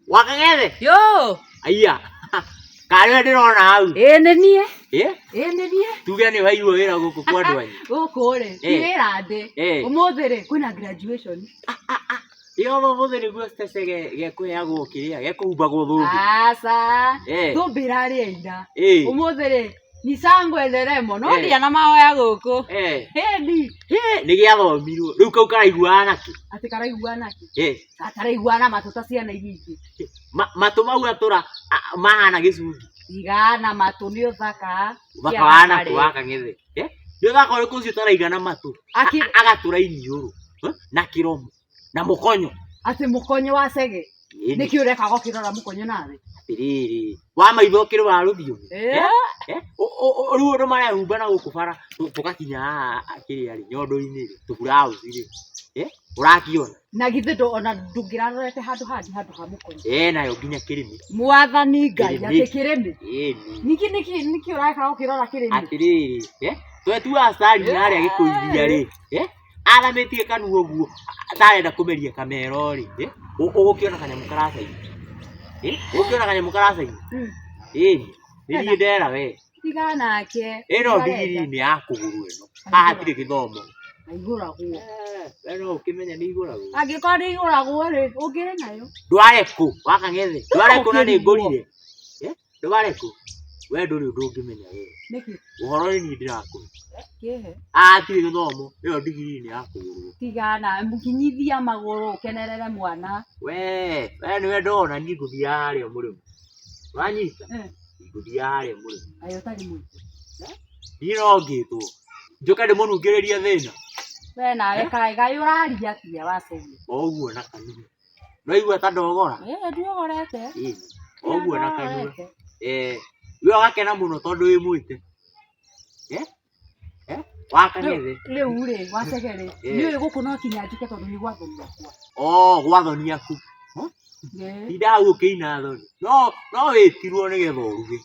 Wakang'ethe? Yo! Aya. Karĩ ndĩrona hau. Nĩ niĩ. Nĩ niĩ. Tuge nĩ waigua wĩra gũkũ kwa andũ anyu. Gũkũ rĩ, ti wĩra ndĩ. Ũmũthĩ rĩ, kwĩna graduation. Yo ũmũthĩ nĩguo cece gekũheagwo kĩrĩa, gekũhumbagwo thũmbĩ. Aca. Thũmbĩ ĩrarĩ ira. Ũmũthĩ rĩ, ni sangwe nderemo, no ndiana mahoya gũkũ. Hĩndĩ. Nĩ gĩathomirwo. Rĩu kau karaiguana kĩ? Atĩ karaiguana kĩ? Karaiguana matũ ta ciana iria ingĩ. Matũ mau atũra mahana gĩcungi. Igana matũ nĩ ũthaka. Ũthaka wa nakũ Wakang'ethe. Nĩ ũthaka ũrĩkũ ũcio ũtaraigana matũ? Agatũra iniũrũ na kĩromo na mũkonyo. Atĩ mũkonyo wa cege. Nĩkĩ ũreka gũkĩrora mũkonyo nawe? Atĩrĩrĩ, wa maitho ũkĩrĩ wa rũthiomi. Rĩu andũ marehumba na gũkũ bara tũgakinya haha kĩrĩa rĩ, nyondo-inĩ rĩ, tũburaũci rĩ. Ũrakĩona? Na githĩ ona ndũngĩrarorete handũ hangĩ handũ ha mũkonyo. Nayo nginya kĩrĩmĩ. Mwathani Ngai atĩ kĩrĩmĩ. Nĩkĩ ũreka gũkĩrora kĩrĩmĩ? Atĩrĩrĩ, twetuaga Stalin harĩa Gĩkũithia rĩ, athamĩtie kanua ũguo atarenda kũmeria kamero rĩ, ũgũkĩona kanyamũ karacaina. Ũgũkĩona kanyamũ karacaina. Nĩ niĩ ndera we. Tiga nake. Ĩno ndigiri nĩ ya kũgũrũ ĩno. Haha hatirĩ gĩthomo. Igũragwo. We no ũkĩmenya nĩ igũragwo. Angĩkorwo nĩ igũragwo rĩ, ũngĩrĩ nayo. Ndware kũ Wakang'ethe? Ndware kũ na nĩ ngũrire? Ndware kũ? We ndũrĩ ũndũ ũngĩmenya we. Nĩkĩ? Ũhoro nĩ niĩ ndĩrakũhe. Kĩhe? Hatirĩ gĩthomo. Ĩyo ndigiri nĩ ya kũgũrũ. Tigana, mũkinyithia magũrũ ũkenerere mwana. We nĩwe ndona niĩ ngũthiĩ harĩa mũrĩmo. Wanyita? Ngũthiĩ harĩa mũrĩmo. Kaĩ ũtarĩ mũingĩ? Niĩ no ngĩtwo. Njoke ndĩmũnungĩrĩrie thĩna. We nawe kaĩ ũraria atĩa wacege? Ũguo na kanua. Ndwaigua ta ndogora? Ndiogorete. Ũguo na kanua. We ũgakena mũno tondũ wĩ mwĩte. Wakang'ethe. Rĩu rĩ, wacege rĩ, niĩ gũkũ no kinya njũke tondũ nĩ gwathoni akwa. Gwathoni aku. Tinda hau ũkĩina thoni. No wĩtirwo nĩgetha ũruge.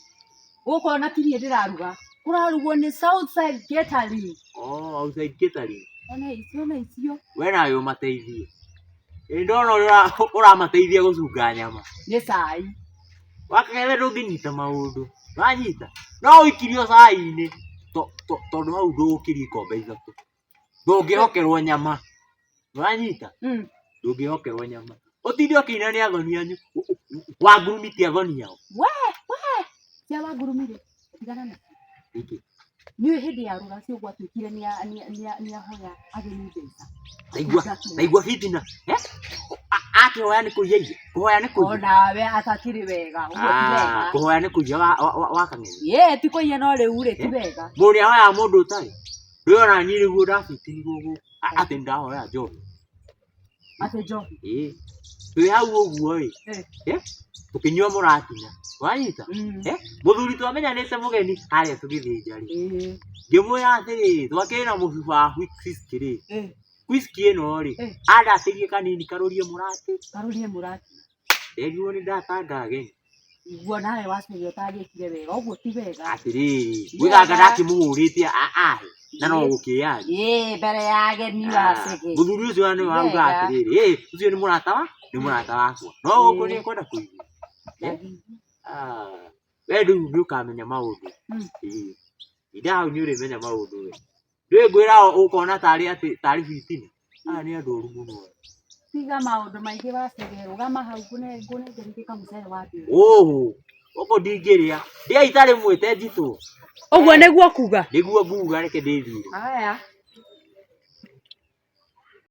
Gũkũ ona ti niĩ ndĩraruga. Kũrarugwo nĩ Southside Catering. Outside Catering. Ona icio. We nawe ũmateithie. Ndona ũrĩa ũramateithia gũcunga nyama. Nĩ cai. Wakang'ethe ndũngĩnyita maũndũ. Wanyita? No ũikirio cai-inĩ. Tondũ hau ndũgũkĩria ikombe ithatũ. Ndũngĩhokerwo nyama. Wanyita? Ndũngĩhokerwo nyama. Ũtinde ũkĩina nĩ athoni anyu. Wangurumĩtie athoni ao. Cia wangurumire. Tigana na. Niĩ hĩndĩ ya rũracio gwatuĩkire nĩ ahoya ageni mbeca. Ndaigua fitina. Akĩhoya nĩ kũiya irio. Kũhoya nĩ kũiya. Onawe atakĩrĩ wega. Ũguo ti wega. Kũhoya nĩ kũiya Wakang'ethe. Ti kũiya no rĩu rĩ ti wega. Mũndũ nĩ ahoyaga mũndũ ũtarĩ. Ndĩrona niĩ nĩguo ndabitirwo gũkũ. Atĩ ndahoya njohi. Atĩ njohi? Twĩ hau ũguo ĩ. Tũkĩnyua mũratina. Wanyita? Mũthuri twamenyanĩte mũgeni harĩa tũgĩthĩnja rĩ. Ngĩmwĩra atĩrĩ, twakĩrĩ na mũcuba wa whisky rĩ. Whisky ĩno rĩ, andatĩrie kanini karũrie mũrati. Karũrie mũrati. Nderirwo nĩ ndatanga ageni. Iguo nawe wacege ũtagĩkire wega, ũguo ti wega. Atĩrĩrĩ, gwĩganga ndakĩmũhũrĩte na no gũkĩaria. Mbere ya ageni wacege. Mũthuri ũcio nĩ wauga atĩrĩrĩ, ũcio nĩ mũrata wakwa. No gũkũ nĩ ekwenda kũigua. We rĩu nĩ ũkamenya maũndũ. Inda hau nĩ ũrĩmenya maũndũ we. Ndũĩ ngwĩra ũkona tarĩ fitina. Aya nĩ andũ ũru mũno. Tiga maũndũ maingĩ wacege, rũgama hau ngũnengerithie kamũcere wa mbere. Gũkũ ndingĩrĩa. Ndĩa itarĩ mwĩte njitũ. Ũguo nĩguo kuga? Nĩguo nguga reke ndĩthiĩ.